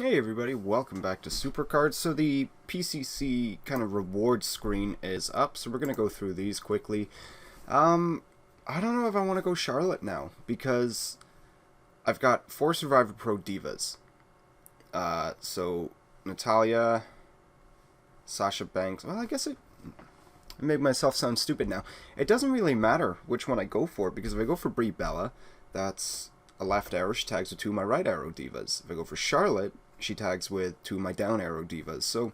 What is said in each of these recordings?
Hey everybody, welcome back to Supercard. So the PCC kind of reward screen is up, so we're going to go through these quickly. I don't know if I want to go Charlotte now, because I've got 4 Survivor Pro Divas. So Natalia, Sasha Banks, well I guess I made myself sound stupid now. It doesn't really matter which one I go for, because if I go for Brie Bella, that's a left arrow, she tags with 2 of my right arrow divas. If I go for Charlotte, she tags with 2 of my down arrow divas. So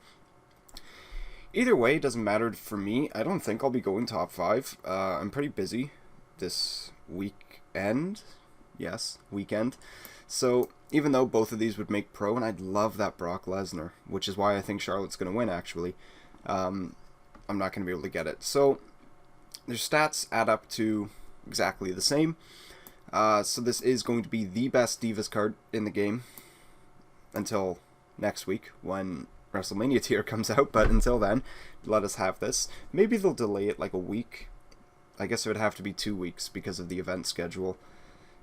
either way, it doesn't matter for me. I don't think I'll be going top 5. I'm pretty busy this weekend. Yes, weekend. So even though both of these would make pro, and I'd love that Brock Lesnar, which is why I think Charlotte's going to win actually, I'm not going to be able to get it. So their stats add up to exactly the same. So this is going to be the best Divas card in the game until next week when WrestleMania tier comes out, but until then, let us have this. Maybe they'll delay it like a week. I guess it would have to be 2 weeks because of the event schedule,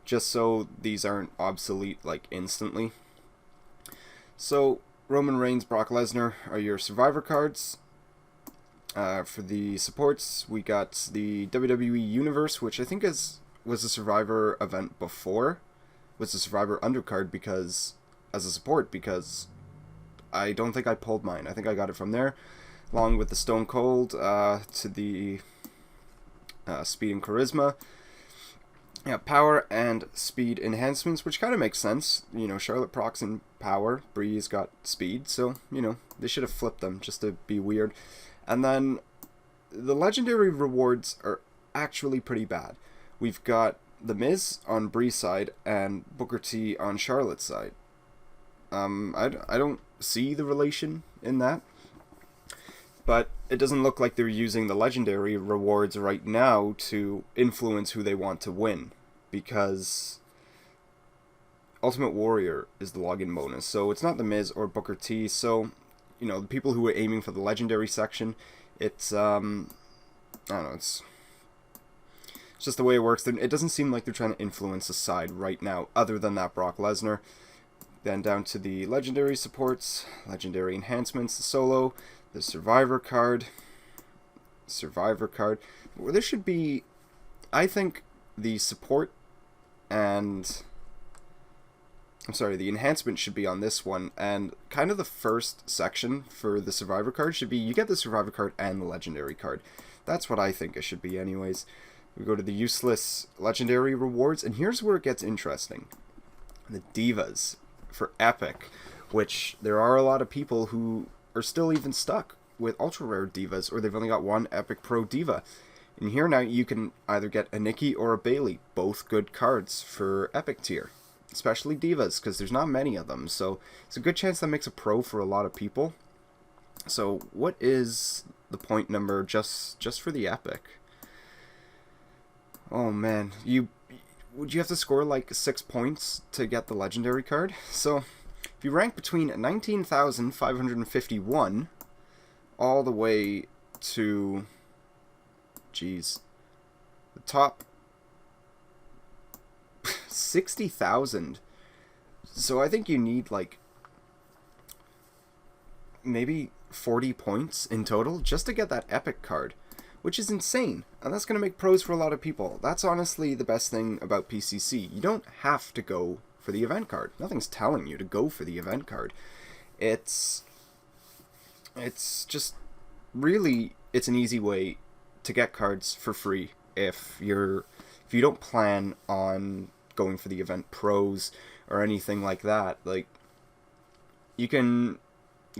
just so these aren't obsolete like instantly. So Roman Reigns, Brock Lesnar are your Survivor cards. For the supports, we got the WWE Universe, which I think was a Survivor event before, was a Survivor undercard because as a support, because I don't think I pulled mine. I think I got it from there, along with the Stone Cold to the Speed and Charisma. Yeah, power and speed enhancements, which kind of makes sense. You know, Charlotte procs in power, Brie's got speed, so, you know, they should have flipped them just to be weird. And then the legendary rewards are actually pretty bad. We've got The Miz on Brie's side and Booker T on Charlotte's side. I don't see the relation in that. But it doesn't look like they're using the legendary rewards right now to influence who they want to win. Because Ultimate Warrior is the login bonus. So it's not The Miz or Booker T. So, you know, the people who are aiming for the legendary section, it's, I don't know, it's just the way it works. It doesn't seem like they're trying to influence a side right now, other than that Brock Lesnar. Then down to the legendary supports, legendary enhancements, the solo, the Survivor card. Well, there should be, I think, the support and, I'm sorry, the enhancement should be on this one, and kind of the first section for the Survivor card should be, you get the Survivor card and the legendary card. That's what I think it should be anyways. We go to the useless legendary rewards, and here's where it gets interesting. The Divas for Epic, which there are a lot of people who are still even stuck with ultra rare Divas, or they've only got 1 Epic Pro Diva. And here now you can either get a Nikki or a Bayley, both good cards for Epic tier, especially Divas, because there's not many of them, so it's a good chance that makes a pro for a lot of people. So what is the point number just for the Epic? Oh man, would you have to score like 6 points to get the legendary card? So if you rank between 19,551 all the way to, geez, the top 60,000. So I think you need like maybe 40 points in total just to get that Epic card, which is insane, and that's going to make pros for a lot of people. That's honestly the best thing about PCC. You don't have to go for the event card. Nothing's telling you to go for the event card. It's just really, it's an easy way to get cards for free if you don't plan on going for the event pros or anything like that. Like, you can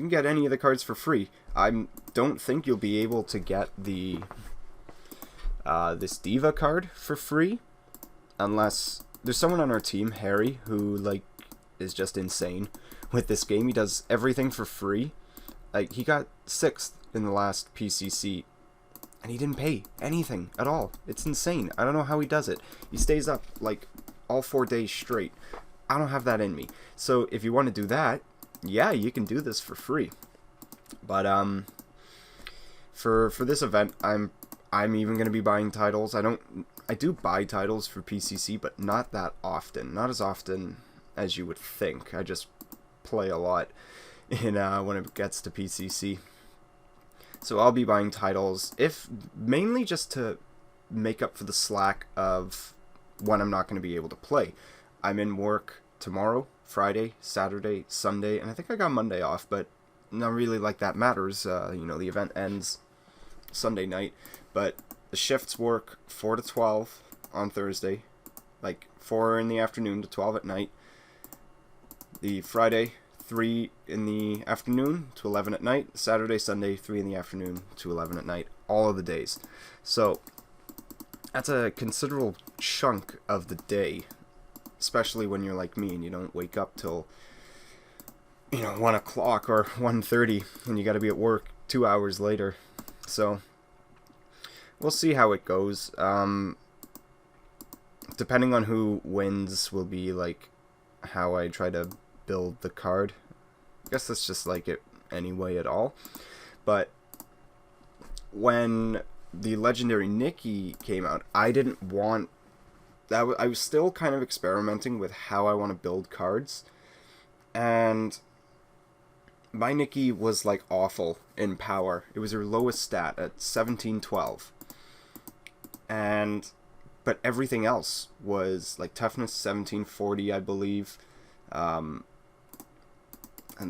get any of the cards for free. I don't think you'll be able to get the this Diva card for free unless there's someone on our team, Harry, who like is just insane with this game. He does everything for free. Like, he got 6th in the last PCC and he didn't pay anything at all. It's insane. I don't know how he does it. He stays up like all 4 days straight. I don't have that in me. So if you want to do that, yeah, you can do this for free. But for this event, I'm even going to be buying titles. I do buy titles for PCC, but not that often. Not as often as you would think. I just play a lot in when it gets to PCC. So I'll be buying titles, if mainly just to make up for the slack of when I'm not going to be able to play. I'm in work tomorrow, Friday, Saturday, Sunday, and I think I got Monday off, but not really like that matters. You know, the event ends Sunday night, but the shifts work 4 to 12 on Thursday, like 4 in the afternoon to 12 at night. The Friday, 3 in the afternoon to 11 at night. Saturday, Sunday, 3 in the afternoon to 11 at night. All of the days. So that's a considerable chunk of the day, especially when you're like me and you don't wake up till, you know, 1 o'clock or 1:30, and you got to be at work 2 hours later. So we'll see how it goes. Depending on who wins will be like how I try to build the card. I guess that's just like it anyway at all. But when the legendary Nikki came out, I didn't want that. I was still kind of experimenting with how I want to build cards, and my Nikki was like awful in power. It was her lowest stat at 1712, but everything else was like toughness 1740, I believe. And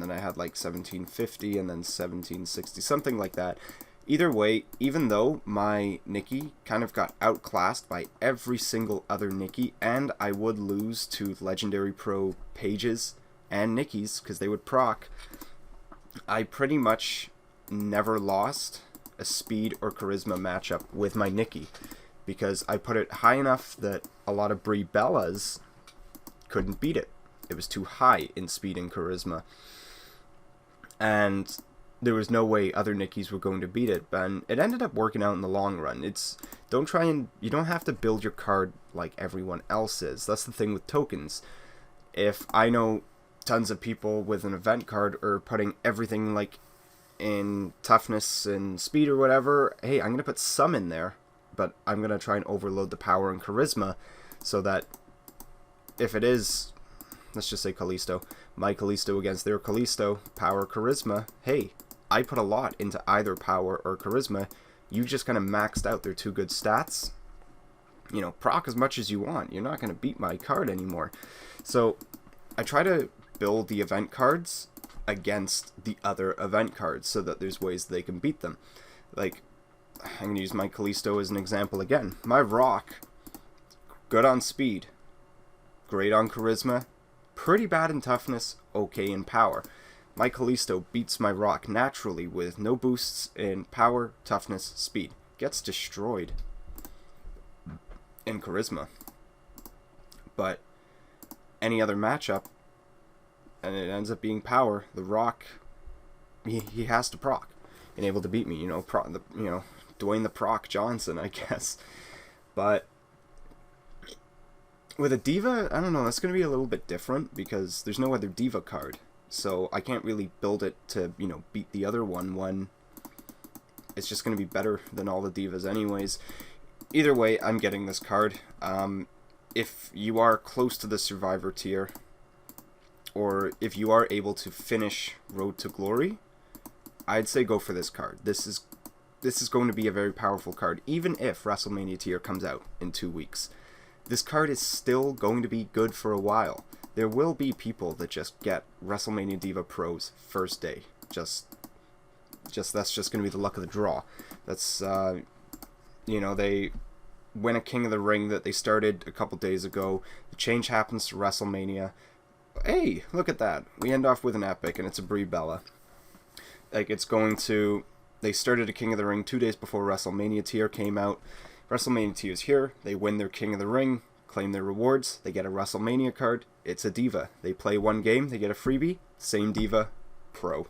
then I had like 1750 and then 1760, something like that. Either way, even though my Nikki kind of got outclassed by every single other Nikki, and I would lose to Legendary Pro pages and Nikki's because they would proc, I pretty much never lost a speed or charisma matchup with my Nikki, because I put it high enough that a lot of Brie Bellas couldn't beat it. It was too high in speed and charisma, and there was no way other Nikki's were going to beat it. And it ended up working out in the long run. You don't have to build your card like everyone else is. That's the thing with tokens. If I know tons of people with an event card are putting everything like in toughness and speed or whatever, hey, I'm gonna put some in there, but I'm gonna try and overload the power and charisma, so that if it is, let's just say Kalisto, my Kalisto against their Kalisto, power, charisma, hey, I put a lot into either power or charisma. You just kind of maxed out their two good stats. You know, proc as much as you want. You're not going to beat my card anymore. So I try to build the event cards against the other event cards so that there's ways they can beat them. Like, I'm going to use my Kalisto as an example again. My Rock, good on speed, great on charisma, pretty bad in toughness, okay in power. My Kalisto beats my Rock naturally with no boosts in power, toughness, speed. Gets destroyed in charisma. But any other matchup, and it ends up being power, the Rock, he has to proc and able to beat me. You know, Dwayne the Proc Johnson, I guess. But with a Diva, I don't know, that's going to be a little bit different because there's no other Diva card. So I can't really build it to, you know, beat the other one when it's just going to be better than all the Divas anyways. Either way, I'm getting this card. If you are close to the Survivor tier, or if you are able to finish Road to Glory, I'd say go for this card. This is going to be a very powerful card, even if WrestleMania tier comes out in 2 weeks. This card is still going to be good for a while. There will be people that just get WrestleMania Diva Pros first day. That's just going to be the luck of the draw. That's, you know, they win a King of the Ring that they started a couple days ago. The change happens to WrestleMania. Hey, look at that. We end off with an epic, and it's a Brie Bella. Like, they started a King of the Ring 2 days before WrestleMania tier came out. WrestleMania tier is here. They win their King of the Ring, claim their rewards. They get a WrestleMania card. It's a Diva. They play one game. They get a freebie. Same Diva. Pro.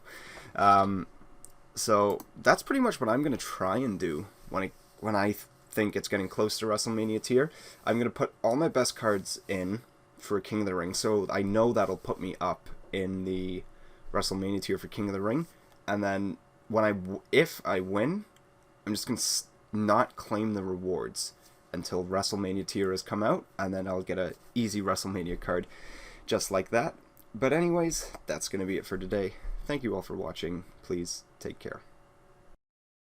So that's pretty much what I'm going to try and do when I think it's getting close to WrestleMania tier. I'm going to put all my best cards in for King of the Ring, so I know that'll put me up in the WrestleMania tier for King of the Ring. And then if I win, I'm just going to not claim the rewards until WrestleMania tier has come out, and then I'll get a easy WrestleMania card just like that. But anyways, that's going to be it for today. Thank you all for watching. Please take care.